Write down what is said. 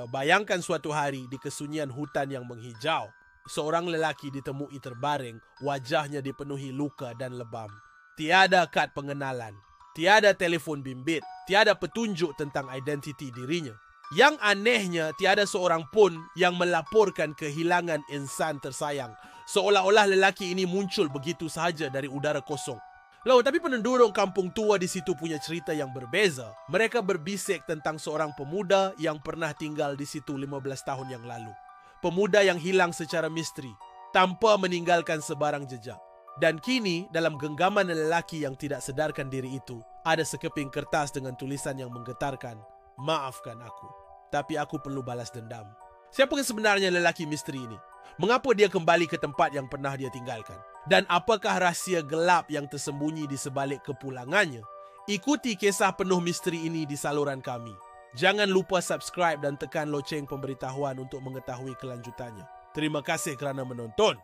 Bayangkan suatu hari di kesunyian hutan yang menghijau, seorang lelaki ditemui terbaring, wajahnya dipenuhi luka dan lebam. Tiada kad pengenalan, tiada telefon bimbit, tiada petunjuk tentang identiti dirinya. Yang anehnya, tiada seorang pun yang melaporkan kehilangan insan tersayang, seolah-olah lelaki ini muncul begitu sahaja dari udara kosong. Loh, tapi penduduk kampung tua di situ punya cerita yang berbeza. Mereka berbisik tentang seorang pemuda yang pernah tinggal di situ 15 tahun yang lalu. Pemuda yang hilang secara misteri, tanpa meninggalkan sebarang jejak. Dan kini, dalam genggaman lelaki yang tidak sedarkan diri itu, ada sekeping kertas dengan tulisan yang menggetarkan, "Maafkan aku, tapi aku perlu balas dendam." Siapakah sebenarnya lelaki misteri ini? Mengapa dia kembali ke tempat yang pernah dia tinggalkan? Dan apakah rahsia gelap yang tersembunyi di sebalik kepulangannya? Ikuti kisah penuh misteri ini di saluran kami. Jangan lupa subscribe dan tekan loceng pemberitahuan untuk mengetahui kelanjutannya. Terima kasih kerana menonton.